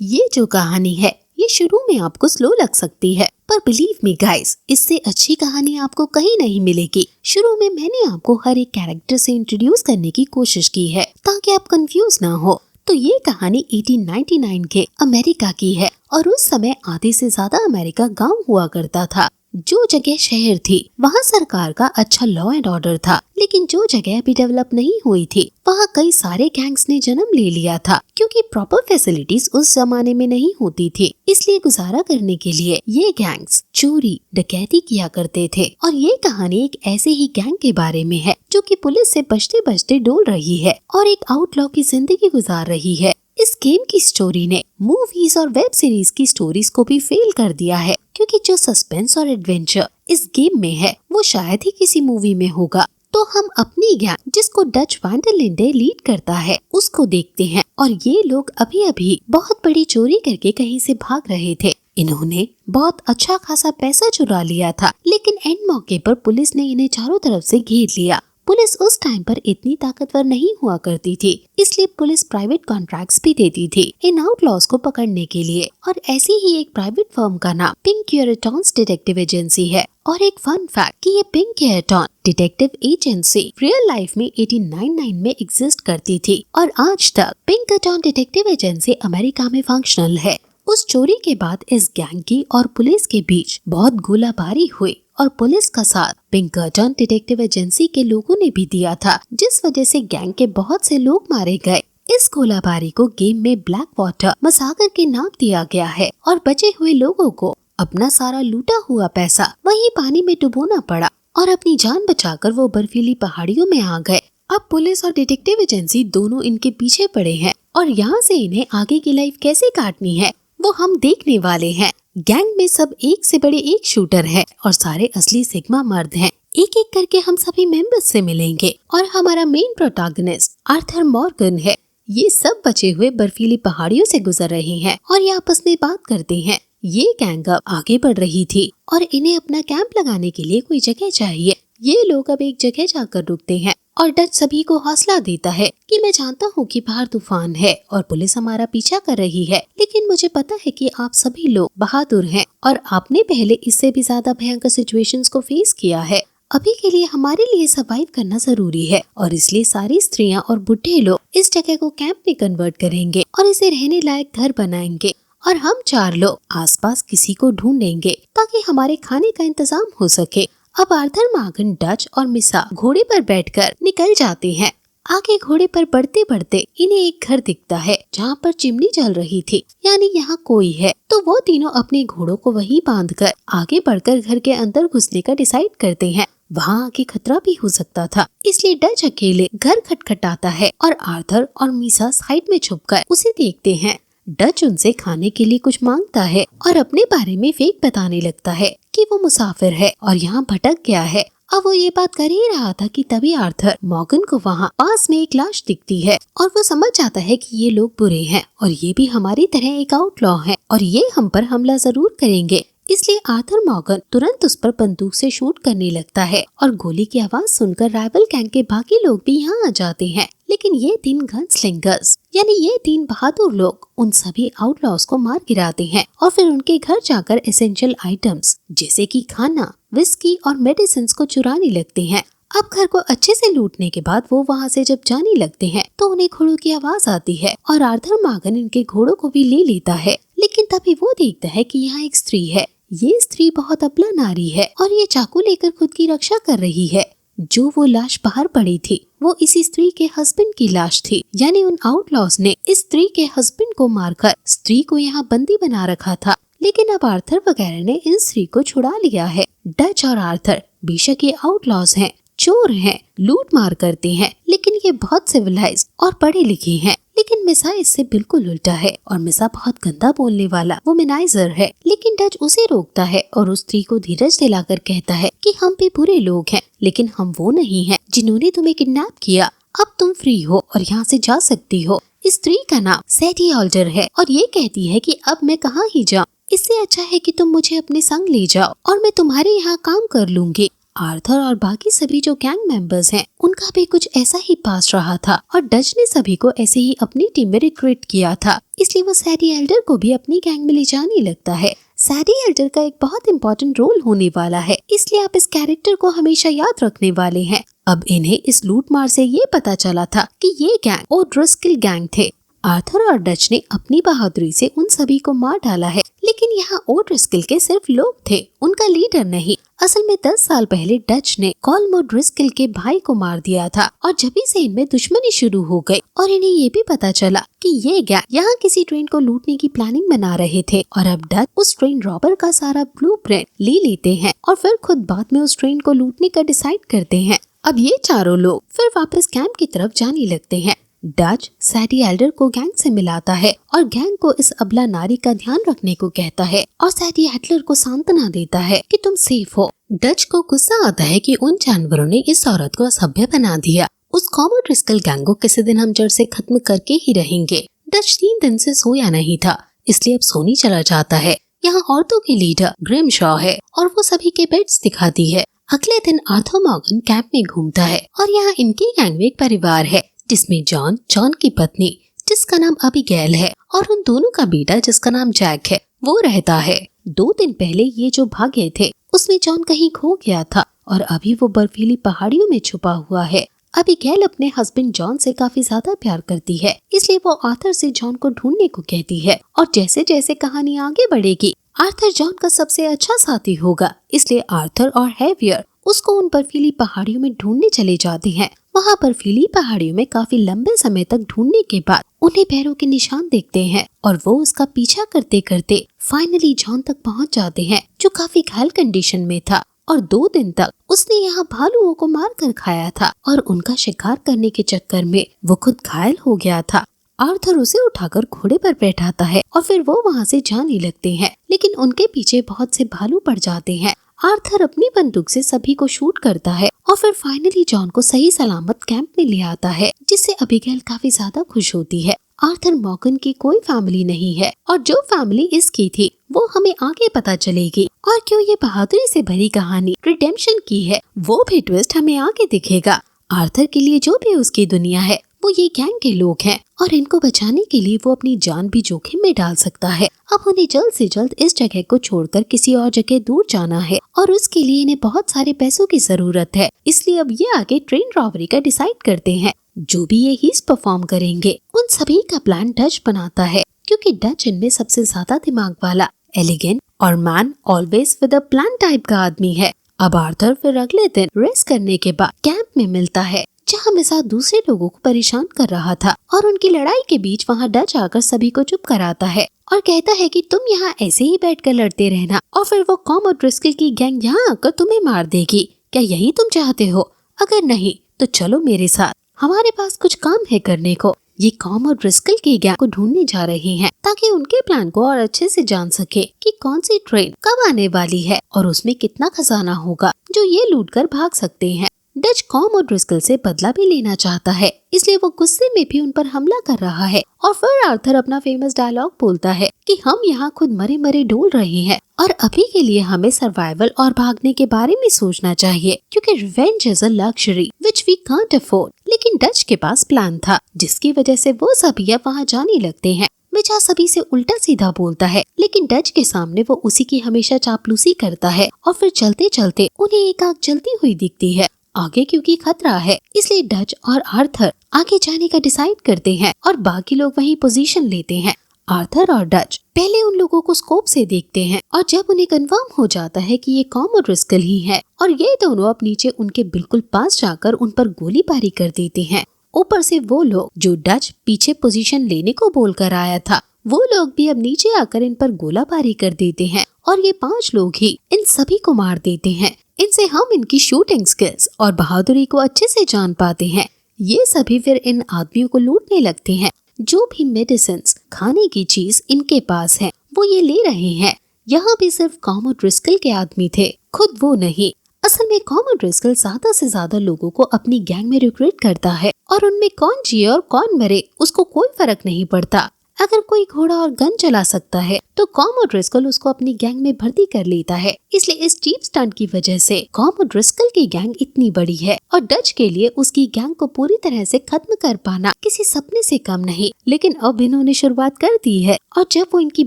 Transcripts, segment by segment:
ये जो कहानी है ये शुरू में आपको स्लो लग सकती है, पर बिलीव मी गाइस, इससे अच्छी कहानी आपको कहीं नहीं मिलेगी। शुरू में मैंने आपको हर एक कैरेक्टर से इंट्रोड्यूस करने की कोशिश की है ताकि आप कंफ्यूज ना हो। तो ये कहानी 1899 के अमेरिका की है और उस समय आधे से ज्यादा अमेरिका गांव हुआ करता था। जो जगह शहर थी वहाँ सरकार का अच्छा लॉ एंड ऑर्डर था, लेकिन जो जगह अभी डेवलप नहीं हुई थी वहाँ कई सारे गैंग्स ने जन्म ले लिया था, क्योंकि प्रॉपर फैसिलिटीज उस जमाने में नहीं होती थी। इसलिए गुजारा करने के लिए ये गैंग्स चोरी डकैती किया करते थे। और ये कहानी एक ऐसे ही गैंग के बारे में है जो कि पुलिस से बचते बचते डोल रही है और एक आउटलॉ की जिंदगी गुजार रही है। इस गेम की स्टोरी ने मूवीज और वेब सीरीज की स्टोरीज को भी फेल कर दिया है, क्योंकि जो सस्पेंस और एडवेंचर इस गेम में है वो शायद ही किसी मूवी में होगा। तो हम अपनी गैंग, जिसको Dutch van der Linde lead करता है, उसको देखते हैं। और ये लोग अभी अभी बहुत बड़ी चोरी करके कहीं से भाग रहे थे। इन्होंने बहुत अच्छा खासा पैसा चुरा लिया था, लेकिन एंड मौके पर पुलिस ने इन्हें चारों तरफ से घेर लिया। पुलिस उस टाइम पर इतनी ताकतवर नहीं हुआ करती थी, इसलिए पुलिस प्राइवेट कॉन्ट्रैक्ट्स भी देती थी इन आउटलॉज को पकड़ने के लिए। और ऐसी ही एक प्राइवेट फर्म का नाम पिंकयरटॉन्स डिटेक्टिव एजेंसी है। और एक फन फैक्ट कि ये पिंकयरटॉन डिटेक्टिव एजेंसी रियल लाइफ में 1899 में एग्जिस्ट करती थी और आज तक पिंकयरटॉन डिटेक्टिव एजेंसी अमेरिका में फंक्शनल है। उस चोरी के बाद इस गैंग की और पुलिस के बीच बहुत गोलाबारी हुई और पुलिस का साथ पिंकयरटॉन डिटेक्टिव एजेंसी के लोगों ने भी दिया था, जिस वजह से गैंग के बहुत से लोग मारे गए। इस गोलाबारी को गेम में ब्लैक वाटर मसाकर के नाम दिया गया है और बचे हुए लोगों को अपना सारा लूटा हुआ पैसा वहीं पानी में डुबोना पड़ा और अपनी जान बचाकर वो बर्फीली पहाड़ियों में आ गए। अब पुलिस और डिटेक्टिव एजेंसी दोनों इनके पीछे पड़े हैं और यहाँ से इन्हें आगे की लाइफ कैसे काटनी है वो हम देखने वाले हैं। गैंग में सब एक से बड़े एक शूटर है और सारे असली सिग्मा मर्द हैं। एक एक करके हम सभी मेंबर्स से मिलेंगे और हमारा मेन प्रोटैगनिस्ट आर्थर मॉर्गन है। ये सब बचे हुए बर्फीली पहाड़ियों से गुजर रहे हैं और ये आपस में बात करते हैं। ये गैंग अब आगे बढ़ रही थी और इन्हें अपना कैंप लगाने के लिए कोई जगह चाहिए। ये लोग अब एक जगह जाकर रुकते हैं और डच सभी को हौसला देता है कि मैं जानता हूँ कि बाहर तूफान है और पुलिस हमारा पीछा कर रही है, लेकिन मुझे पता है कि आप सभी लोग बहादुर हैं और आपने पहले इससे भी ज्यादा भयंकर सिचुएशंस को फेस किया है। अभी के लिए हमारे लिए सर्वाइव करना जरूरी है और इसलिए सारी स्त्रियां और बुढ़े लोग इस जगह को कैंप में कन्वर्ट करेंगे और इसे रहने लायक घर बनाएंगे और हम 4 लोग आसपास किसी को ढूंढेंगे ताकि हमारे खाने का इंतजाम हो सके। अब आर्थर मॉर्गन डच और मिसा घोड़े पर बैठकर निकल जाते हैं। आगे घोड़े पर बढ़ते बढ़ते इन्हें एक घर दिखता है जहाँ पर चिमनी जल रही थी, यानी यहाँ कोई है। तो वो तीनों अपने घोड़ों को वहीं बांधकर आगे बढ़कर घर के अंदर घुसने का डिसाइड करते हैं। वहाँ आगे खतरा भी हो सकता था, इसलिए डच अकेले घर खटखटाता है और आर्थर और मिसा साइड में छुपकर उसे देखते हैं। डच उनसे खाने के लिए कुछ मांगता है और अपने बारे में फेक बताने लगता है कि वो मुसाफिर है और यहाँ भटक गया है। अब वो ये बात कर ही रहा था कि तभी आर्थर मॉर्गन को वहाँ पास में एक लाश दिखती है और वो समझ जाता है कि ये लोग बुरे हैं और ये भी हमारी तरह एक आउटलॉ है और ये हम पर हमला जरूर करेंगे। इसलिए आर्थर मॉर्गन तुरंत उस पर बंदूक से शूट करने लगता है और गोली की आवाज सुनकर राइवल गैंग के बाकी लोग भी यहाँ आ जाते हैं। लेकिन ये 3 गन स्लिंगर्स यानी ये 3 बहादुर लोग उन सभी आउटलॉज को मार गिराते हैं और फिर उनके घर जाकर एसेंशियल आइटम्स जैसे कि खाना, विस्की और मेडिसिन को चुराने लगते हैं। अब घर को अच्छे से लूटने के बाद वो वहाँ से जब जाने लगते हैं तो उन्हें घोड़ों की आवाज आती है और आर्थर मॉर्गन इनके घोड़ों को भी ले लेता है। लेकिन तभी वो देखता है कि यहाँ एक स्त्री है। ये स्त्री बहुत अबला नारी है और ये चाकू लेकर खुद की रक्षा कर रही है। जो वो लाश बाहर पड़ी थी वो इसी स्त्री के हस्बैंड की लाश थी, यानी उन आउटलॉज ने इस स्त्री के हस्बैंड को मारकर स्त्री को यहाँ बंदी बना रखा था। लेकिन अब आर्थर वगैरह ने इन स्त्री को छुड़ा लिया है। डच और आर्थर बेशक ये आउटलॉज हैं, चोर हैं, लूट मार करते हैं, लेकिन ये बहुत सिविलाइज और पढ़े लिखे हैं। लेकिन मिसा इससे बिल्कुल उल्टा है और मिसा बहुत गंदा बोलने वाला वुमेनाइजर है। लेकिन डच उसे रोकता है और उस स्त्री को धीरज दिलाकर कहता है कि हम भी बुरे लोग हैं, लेकिन हम वो नहीं हैं जिन्होंने तुम्हें किडनैप किया। अब तुम फ्री हो और यहाँ से जा सकती हो। इस स्त्री का नाम सैडी ऑल्डर है और ये कहती है कि अब मैं कहाँ ही जाऊँ, इससे अच्छा है कि तुम मुझे अपने संग ले जाओ और मैं तुम्हारे यहाँ काम कर लूंगी। आर्थर और बाकी सभी जो गैंग मेंबर्स हैं उनका भी कुछ ऐसा ही पास रहा था और डच ने सभी को ऐसे ही अपनी टीम में रिक्रूट किया था, इसलिए वो सैडी एल्डर को भी अपनी गैंग में ले जाने लगता है। सैडी एल्डर का एक बहुत इम्पोर्टेंट रोल होने वाला है, इसलिए आप इस कैरेक्टर को हमेशा याद रखने वाले हैं। अब इन्हें इस लूटमार से ये पता चला था कि ये गैंग ओड्रिस्किल गैंग थे। आर्थर और डच ने अपनी बहादुरी से उन सभी को मार डाला है, लेकिन यहाँ ओड्रिस्किल के सिर्फ लोग थे, उनका लीडर नहीं। असल में 10 साल पहले डच ने कॉलम ओड्रिस्किल के भाई को मार दिया था और जभी से इनमें दुश्मनी शुरू हो गई और इन्हें ये भी पता चला कि ये गैंग यहाँ किसी ट्रेन को लूटने की प्लानिंग बना रहे थे और अब डच उस ट्रेन रॉबर का सारा ब्लूप्रिंट ले लेते हैं और फिर खुद बाद में उस ट्रेन को लूटने का डिसाइड करते हैं। अब ये चारों लोग फिर वापस कैंप की तरफ जाने लगते हैं। डच सैडी एल्डर को गैंग से मिलाता है और गैंग को इस अबला नारी का ध्यान रखने को कहता है और सैडी एल्डर को सांत्वना देता है कि तुम सेफ हो। डच को गुस्सा आता है कि उन जानवरों ने इस औरत को असभ्य बना दिया। उस ओड्रिस्किल गैंग को किसी दिन हम जड़ से खत्म करके ही रहेंगे। डच 3 दिन से सोया नहीं था, इसलिए अब सोने चला जाता है। यहाँ औरतों के लीडर ग्रिमशॉ है और वो सभी के बेड्स दिखाती है। अगले दिन आर्थर मॉर्गन कैंप में घूमता है और यहाँ इनके गैंग में एक परिवार है जिसमें जॉन की पत्नी जिसका नाम अबीगैल है और उन दोनों का बेटा जिसका नाम जैक है वो रहता है। 2 दिन पहले ये जो भागे थे उसमें जॉन कहीं खो गया था और अभी वो बर्फीली पहाड़ियों में छुपा हुआ है। अबीगैल अपने हस्बैंड जॉन से काफी ज्यादा प्यार करती है, इसलिए वो आर्थर से जॉन को ढूंढने को कहती है और जैसे जैसे कहानी आगे बढ़ेगी आर्थर जॉन का सबसे अच्छा साथी होगा, इसलिए आर्थर और हैवियर उसको उन बर्फीली पहाड़ियों में ढूंढने चले जाते हैं। वहाँ बर्फीली पहाड़ियों में काफी लंबे समय तक ढूंढने के बाद उन्हें पैरों के निशान देखते हैं और वो उसका पीछा करते करते फाइनली जॉन तक पहुँच जाते हैं जो काफी घायल कंडीशन में था और 2 दिन तक उसने यहाँ भालुओं को मार कर खाया था और उनका शिकार करने के चक्कर में वो खुद घायल हो गया था। आर्थर उसे उठाकर घोड़े पर बैठाता है और फिर वो वहाँ से जाने लगते हैं, लेकिन उनके पीछे बहुत से भालू पड़ जाते हैं। आर्थर अपनी बंदूक से सभी को शूट करता है और फिर फाइनली जॉन को सही सलामत कैंप में ले आता है, जिससे अबीगैल काफी ज्यादा खुश होती है। आर्थर मॉर्गन की कोई फैमिली नहीं है और जो फैमिली इसकी थी वो हमें आगे पता चलेगी और क्यों ये बहादुरी से भरी कहानी रिडेम्पशन की है वो भी ट्विस्ट हमें आगे दिखेगा। आर्थर के लिए जो भी उसकी दुनिया है वो ये गैंग के लोग हैं और इनको बचाने के लिए वो अपनी जान भी जोखिम में डाल सकता है। अब उन्हें जल्द से जल्द इस जगह को छोड़कर किसी और जगह दूर जाना है और उसके लिए इन्हें बहुत सारे पैसों की जरूरत है, इसलिए अब ये आगे ट्रेन रॉबरी का डिसाइड करते हैं। जो भी ये हीस्ट परफॉर्म करेंगे उन सभी का प्लान डच बनाता है, क्योंकि डच इनमें सबसे ज्यादा दिमाग वाला, एलिगेंट और man always with a plan type का आदमी है। अब आर्थर फिर अगले दिन रेस्ट करने के बाद कैंप में मिलता है जहाँ मिसा दूसरे लोगों को परेशान कर रहा था और उनकी लड़ाई के बीच वहाँ डच आकर सभी को चुप कराता है और कहता है कि तुम यहाँ ऐसे ही बैठकर लड़ते रहना और फिर वो कॉम ओड्रिस्किल की गैंग यहाँ आकर तुम्हें मार देगी। क्या यही तुम चाहते हो? अगर नहीं तो चलो मेरे साथ, हमारे पास कुछ काम है करने को। ये कॉम ओड्रिस्किल की गैंग को ढूंढने जा रहे हैं ताकि उनके प्लान को और अच्छे से जान सके कि कौन सी ट्रेन कब आने वाली है और उसमें कितना खजाना होगा जो ये लूट कर भाग सकते हैं। डच कॉम ओड्रिस्किल से बदला भी लेना चाहता है, इसलिए वो गुस्से में भी उन पर हमला कर रहा है और फिर आर्थर अपना फेमस डायलॉग बोलता है कि हम यहाँ खुद मरे मरे डोल रहे हैं और अभी के लिए हमें सर्वाइवल और भागने के बारे में सोचना चाहिए, क्योंकि revenge is a luxury which we can't afford. लेकिन डच के पास प्लान था जिसकी वजह से वो सभी अब वहाँ जाने लगते हैं। बेचा सभी से उल्टा सीधा बोलता है, लेकिन डच के सामने वो उसी की हमेशा चापलूसी करता है और फिर चलते चलते उन्हें एक आग जलती हुई दिखती है। आगे क्योंकि खतरा है इसलिए डच और आर्थर आगे जाने का डिसाइड करते हैं और बाकी लोग वहीं पोजीशन लेते हैं। आर्थर और डच पहले उन लोगों को स्कोप से देखते हैं और जब उन्हें कंफर्म हो जाता है कि ये कॉम ओड्रिस्किल ही है और ये दोनों अब नीचे उनके बिल्कुल पास जाकर उन पर गोलीबारी कर देते हैं। ऊपर से वो लोग जो डच पीछे पोजीशन लेने को बोलकर आया था वो लोग भी अब नीचे आकर इन पर गोलाबारी कर देते हैं और ये 5 लोग ही इन सभी को मार देते हैं। इनसे हम इनकी शूटिंग स्किल्स और बहादुरी को अच्छे से जान पाते हैं। ये सभी फिर इन आदमियों को लूटने लगते हैं। जो भी मेडिसिन खाने की चीज इनके पास है वो ये ले रहे हैं। यहाँ भी सिर्फ कॉम ओड्रिस्किल के आदमी थे, खुद वो नहीं। असल में कॉम ओड्रिस्किल ज्यादा से ज्यादा लोगों को अपनी गैंग में रिक्रूट करता है और उनमें कौन जिए और कौन मरे उसको कोई फर्क नहीं पड़ता। अगर कोई घोड़ा और गन चला सकता है तो कॉम और ड्रिस्कल उसको अपनी गैंग में भर्ती कर लेता है। इसलिए इस चीप स्टंट की वजह से कॉम और ड्रिस्कल की गैंग इतनी बड़ी है और डच के लिए उसकी गैंग को पूरी तरह से खत्म कर पाना किसी सपने से कम नहीं। लेकिन अब इन्होंने शुरुआत कर दी है और जब वो इनकी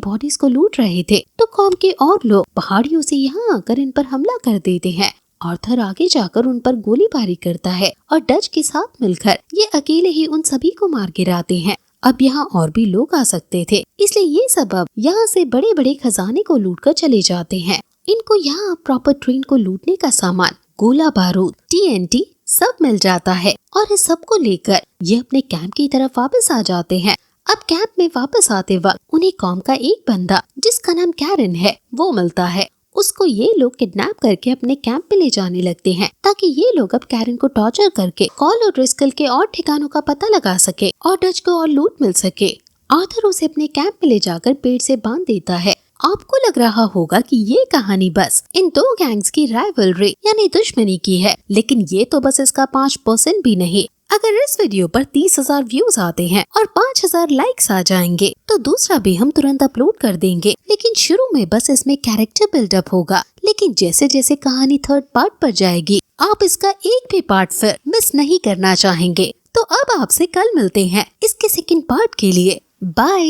बॉडीज को लूट रहे थे तो कॉम के और लोग पहाड़ियों से यहाँ आकर इन पर हमला कर देते हैं। आर्थर आगे जाकर उन पर गोलीबारी करता है और डच के साथ मिलकर ये अकेले ही उन सभी को मार गिराते हैं। अब यहाँ और भी लोग आ सकते थे, इसलिए ये सब अब यहाँ से बड़े बड़े खजाने को लूट कर चले जाते हैं। इनको यहाँ प्रॉपर ट्रेन को लूटने का सामान, गोला बारूद, TNT सब मिल जाता है और इस सब को लेकर ये अपने कैंप की तरफ वापस आ जाते हैं। अब कैंप में वापस आते वक्त उन्हें कॉम का एक बंदा जिसका नाम कैरन है वो मिलता है। उसको ये लोग किडनैप करके अपने कैंप पे ले जाने लगते हैं ताकि ये लोग अब कैरन को टॉर्चर करके कॉल और ड्रिस्कल के और ठिकानों का पता लगा सके और डच को और लूट मिल सके। आर्थर उसे अपने कैंप पे ले जाकर पेड़ से बांध देता है। आपको लग रहा होगा कि ये कहानी बस इन दो गैंग्स की राइवलरी यानी दुश्मनी की है, लेकिन ये तो बस इसका 5% भी नहीं। अगर इस वीडियो पर 30,000 व्यूज आते हैं और 5,000 लाइक्स आ जाएंगे तो दूसरा भी हम तुरंत अपलोड कर देंगे। लेकिन शुरू में बस इसमें कैरेक्टर बिल्डअप होगा, लेकिन जैसे जैसे कहानी 3rd पार्ट पर जाएगी आप इसका एक भी पार्ट फिर मिस नहीं करना चाहेंगे। तो अब आपसे कल मिलते हैं इसके 2nd पार्ट के लिए। बाय।